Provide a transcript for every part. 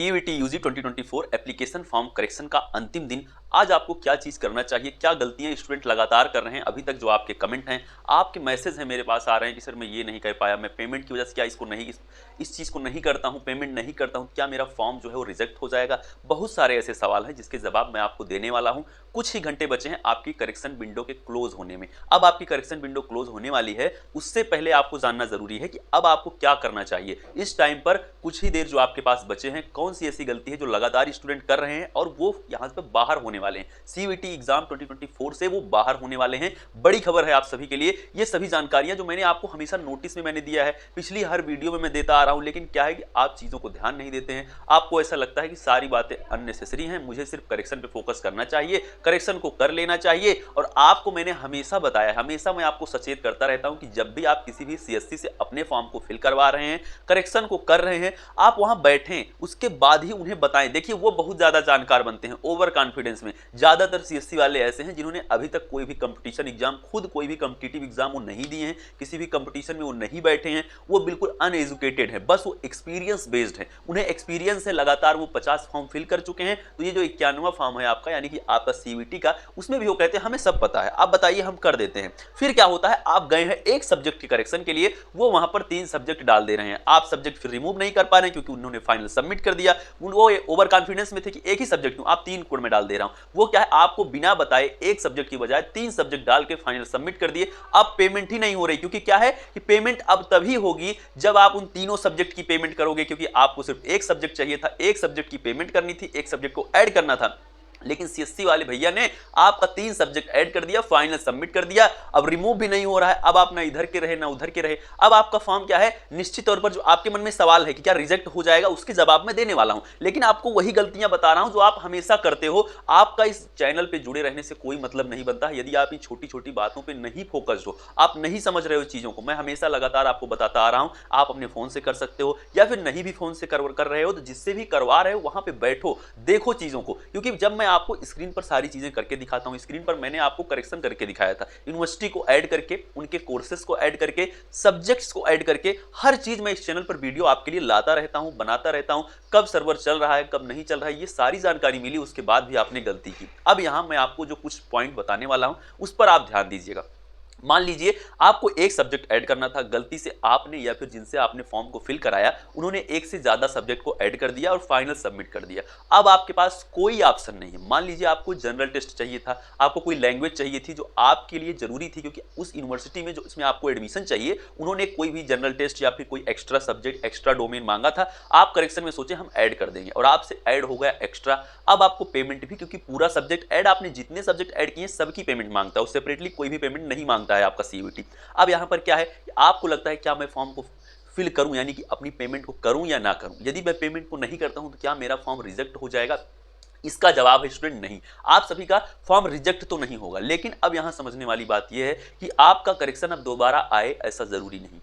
CUET UG 2024 application form correction का अंतिम दिन। आज आपको क्या चीज़ करना चाहिए, क्या गलतियां स्टूडेंट लगातार कर रहे हैं, अभी तक जो आपके कमेंट हैं, आपके मैसेज हैं मेरे पास आ रहे हैं कि सर मैं ये नहीं कर पाया, मैं पेमेंट की वजह से क्या इसको नहीं इस चीज़ को नहीं करता हूं, पेमेंट नहीं करता हूं, क्या मेरा फॉर्म जो है वो रिजेक्ट हो जाएगा। बहुत सारे ऐसे सवाल हैं जिसके जवाब मैं आपको देने वाला हूँ। कुछ ही घंटे बचे हैं आपकी करेक्शन विंडो के क्लोज होने में। अब आपकी करेक्शन विंडो क्लोज होने वाली है, उससे पहले आपको जानना जरूरी है कि अब आपको क्या करना चाहिए। इस टाइम पर कुछ ही देर जो आपके पास बचे हैं, कौन सी ऐसी गलती है जो लगातार स्टूडेंट कर रहे हैं और वो यहां पे बाहर होने वाले हैं, सीयूईटी एग्जाम 2024 से वो बाहर होने वाले हैं। बड़ी खबर है आप सभी के लिए। ये सभी जानकारियां जो मैंने आपको हमेशा नोटिस में मैंने दिया है, पिछली हर वीडियो में मैं देता आ रहा हूं, लेकिन क्या है कि आप चीजों को ध्यान नहीं देते हैं। आपको ऐसा लगता है कि सारी बातें अननेसेसरी हैं, मुझे सिर्फ करेक्शन पे फोकस करना चाहिए, करेक्शन को कर लेना चाहिए। और आपको मैंने हमेशा बताया, हमेशा मैं आपको सचेत करता रहता हूं कि जब भी आप किसी भी सीएससी से अपने फॉर्म को फिल करवा रहे हैं, करेक्शन को कर रहे हैं, आप वहां बैठें, उसके बाद ही उन्हें बताएं। देखिए वो बहुत ज्यादा जानकार बनते हैं ओवर कॉन्फिडेंस में। ज्यादातर सीएससी वाले ऐसे हैं जिन्होंने अभी तक कोई भी कंपटीशन एग्जाम, खुद कोई भी कॉम्पिटिटिव एग्जाम वो नहीं दिए हैं, किसी भी कंपटीशन में वो नहीं बैठे हैं, वो बिल्कुल अनएजुकेटेड है, बस वो एक्सपीरियंस बेस्ड है, उन्हें एक्सपीरियंस है, लगातार वो 50 फॉर्म फिल कर चुके हैं। तो ये जो 91वां फॉर्म है आपका, यानी कि आपका सीयूईटी का, उसमें भी वो कहते हैं हमें सब पता है, आप बताइए हम कर देते हैं। फिर क्या होता है, आप गए हैं एक सब्जेक्ट के करेक्शन के लिए, वो वहां पर 3 सब्जेक्ट डाल दे रहे हैं, आप सब्जेक्ट फिर रिमूव नहीं कर पा रहे हैं क्योंकि उन्होंने फाइनल सबमिट कर दिया। वो ओवर कॉन्फिडेंस में थे कि एक ही सब्जेक्ट हूं, आप 3 कोड में डाल दे रहा हूं। वो क्या है, आपको बिना बताए एक सब्जेक्ट की बजाय 3 सब्जेक्ट डाल के फाइनल सबमिट कर दिए। अब पेमेंट ही नहीं हो रही, क्योंकि क्या है कि पेमेंट अब तभी होगी जब आप उन तीनों सब्जेक्ट की पेमेंट करोगे, क्योंकि आपको सिर्फ एक सब्जेक्ट चाहिए था, एक सब्जेक्ट की पेमेंट करनी थी, एक सब्जेक्ट को ऐड करना था। लेकिन सीएससी वाले भैया ने आपका 3 सब्जेक्ट ऐड कर दिया, फाइनल सबमिट कर दिया, अब रिमूव भी नहीं हो रहा है। अब आप ना इधर के रहे ना उधर के रहे। अब आपका फॉर्म क्या है, निश्चित तौर पर जो आपके मन में सवाल है कि क्या रिजेक्ट हो जाएगा, उसके जवाब में देने वाला हूं, लेकिन आपको वही गलतियां बता रहा हूं जो आप हमेशा करते हो। आपका इस चैनल पे जुड़े रहने से कोई मतलब नहीं बनता यदि आप इन छोटी छोटी बातों पर नहीं फोकस्ड हो, आप नहीं समझ रहे हो चीजों को। मैं हमेशा लगातार आपको बताता आ रहा हूं, आप अपने फोन से कर सकते हो, या फिर नहीं भी फोन से कर रहे हो तो जिससे भी करवा रहे हो वहां पे बैठो, देखो चीजों को। क्योंकि जब मैं आपको स्क्रीन पर सारी चीजें करके दिखाता हूं, स्क्रीन पर मैंने आपको करेक्शन करके दिखाया था, यूनिवर्सिटी को ऐड करके, उनके कोर्सेज को ऐड करके, सब्जेक्ट्स को ऐड करके, हर चीज मैं इस चैनल पर वीडियो आपके लिए लाता रहता हूं, बनाता रहता हूं। कब सर्वर चल रहा है, कब नहीं चल रहा है, ये सारी जानकारी मिली, उसके बाद भी आपने गलती की। अब यहां मैं आपको जो कुछ पॉइंट बताने वाला हूं उस पर आप ध्यान दीजिएगा। मान लीजिए आपको एक सब्जेक्ट ऐड करना था, गलती से आपने या फिर जिनसे आपने फॉर्म को फिल कराया उन्होंने एक से ज्यादा सब्जेक्ट को ऐड कर दिया और फाइनल सबमिट कर दिया। अब आपके पास कोई ऑप्शन नहीं है। मान लीजिए आपको जनरल टेस्ट चाहिए था, आपको कोई लैंग्वेज चाहिए थी जो आपके लिए जरूरी थी, क्योंकि उस यूनिवर्सिटी में जो इसमें आपको एडमिशन चाहिए उन्होंने कोई भी जनरल टेस्ट या फिर कोई एक्स्ट्रा सब्जेक्ट, एक्स्ट्रा डोमेन मांगा था। आप करेक्शन में सोचे हम ऐड कर देंगे और आपसे ऐड हो गया एक्स्ट्रा। अब आपको पेमेंट भी, क्योंकि पूरा सब्जेक्ट ऐड, आपने जितने सब्जेक्ट ऐड किए सबकी पेमेंट मांगता है, सेपरेटली कोई भी पेमेंट नहीं मांगता है आपका सीयूईटी। अब यहां पर क्या है, आपको लगता है क्या मैं फॉर्म को फिल करूं, यानी कि अपनी पेमेंट को करूं या ना करूं। यदि मैं पेमेंट को नहीं करता हूं तो क्या मेरा फॉर्म रिजेक्ट हो जाएगा? इसका जवाब है स्टूडेंट नहीं, आप सभी का फॉर्म रिजेक्ट तो नहीं होगा। लेकिन अब यहां समझने वाली बात यह है कि आपका करेक्शन अब दोबारा आए ऐसा जरूरी नहीं,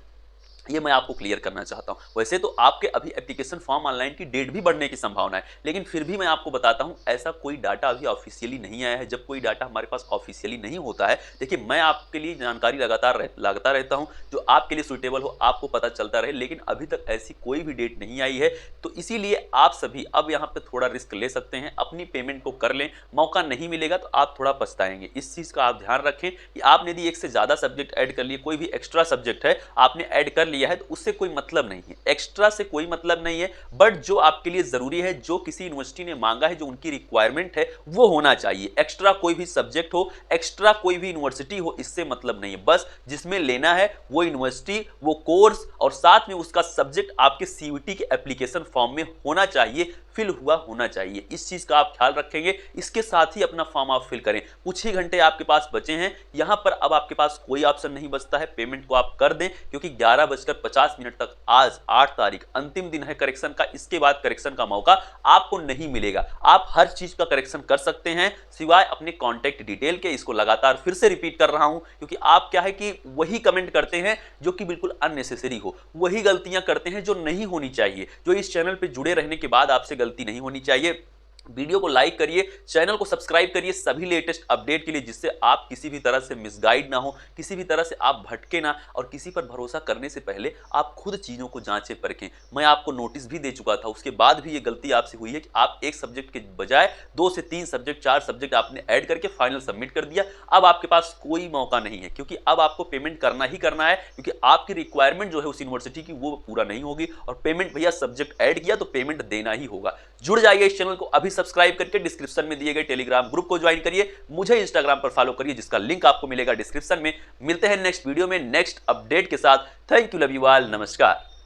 ये मैं आपको क्लियर करना चाहता हूं। वैसे तो आपके अभी एप्लीकेशन फॉर्म ऑनलाइन की डेट भी बढ़ने की संभावना है, लेकिन फिर भी मैं आपको बताता हूं ऐसा कोई डाटा अभी ऑफिशियली नहीं आया है। जब कोई डाटा हमारे पास ऑफिशियली नहीं होता है, देखिए मैं आपके लिए जानकारी लगातार लगाता रहता हूं जो आपके लिए सुइटेबल हो, आपको पता चलता रहे, लेकिन अभी तक ऐसी कोई भी डेट नहीं आई है। तो इसीलिए आप सभी अब यहाँ पे थोड़ा रिस्क ले सकते हैं, अपनी पेमेंट को कर लें। मौका नहीं मिलेगा तो आप थोड़ा पछताएंगे। इस चीज का आप ध्यान रखें कि आपने यदि एक से ज्यादा सब्जेक्ट ऐड कर लिए, कोई भी एक्स्ट्रा सब्जेक्ट है आपने ऐड कर लिया है, तो उससे कोई मतलब नहीं है, एक्स्ट्रा से कोई मतलब नहीं है। बट जो आपके लिए जरूरी है, जो किसी यूनिवर्सिटी ने मांगा है, जो उनकी रिक्वायरमेंट है, वो होना चाहिए। एक्स्ट्रा कोई भी सब्जेक्ट हो, एक्स्ट्रा कोई भी यूनिवर्सिटी हो, इससे मतलब नहीं है। बस जिसमें लेना है वो यूनिवर्सिटी, वो कोर्स और साथ में उसका सब्जेक्ट आपके सीयूईटी के एप्लीकेशन फॉर्म में होना चाहिए, फिल हुआ होना चाहिए। इस चीज का आप ख्याल रखेंगे, इसके साथ ही अपना फॉर्म आप फिल करें। कुछ ही घंटे आपके पास बचे हैं, यहां पर अब आपके पास कोई ऑप्शन नहीं बचता है, पेमेंट को आप कर दें, क्योंकि 11:50 तक आज 8 तारीख अंतिम दिन है करेक्शन का। इसके बाद करेक्शन का मौका आपको नहीं मिलेगा। आप हर चीज का करेक्शन कर सकते हैं सिवाय अपने कॉन्टैक्ट डिटेल के। इसको लगातार फिर से रिपीट कर रहा हूं, क्योंकि आप क्या है कि वही कमेंट करते हैं जो कि बिल्कुल अननेसेसरी हो, वही गलतियां करते हैं जो नहीं होनी चाहिए, जो इस चैनल पे जुड़े रहने के बाद आपसे गलती नहीं होनी चाहिए। वीडियो को लाइक करिए, चैनल को सब्सक्राइब करिए सभी लेटेस्ट अपडेट के लिए, जिससे आप किसी भी तरह से मिसगाइड ना हो, किसी भी तरह से आप भटके ना, और किसी पर भरोसा करने से पहले आप खुद चीज़ों को जांचें परखें। मैं आपको नोटिस भी दे चुका था, उसके बाद भी ये गलती आपसे हुई है कि आप एक सब्जेक्ट के बजाय 2 से 3 सब्जेक्ट 4 सब्जेक्ट आपने ऐड करके फाइनल सबमिट कर दिया। अब आपके पास कोई मौका नहीं है, क्योंकि अब आपको पेमेंट करना ही करना है, क्योंकि आपकी रिक्वायरमेंट जो है उस यूनिवर्सिटी की वो पूरा नहीं होगी, और पेमेंट भैया सब्जेक्ट ऐड किया तो पेमेंट देना ही होगा। जुड़ जाइए इस चैनल को अभी सब्सक्राइब करके, डिस्क्रिप्शन में दिए गए टेलीग्राम ग्रुप को ज्वाइन करिए, मुझे इंस्टाग्राम पर फॉलो करिए जिसका लिंक आपको मिलेगा डिस्क्रिप्शन में। मिलते हैं नेक्स्ट वीडियो में नेक्स्ट अपडेट के साथ। Thank you, love you all, नमस्कार।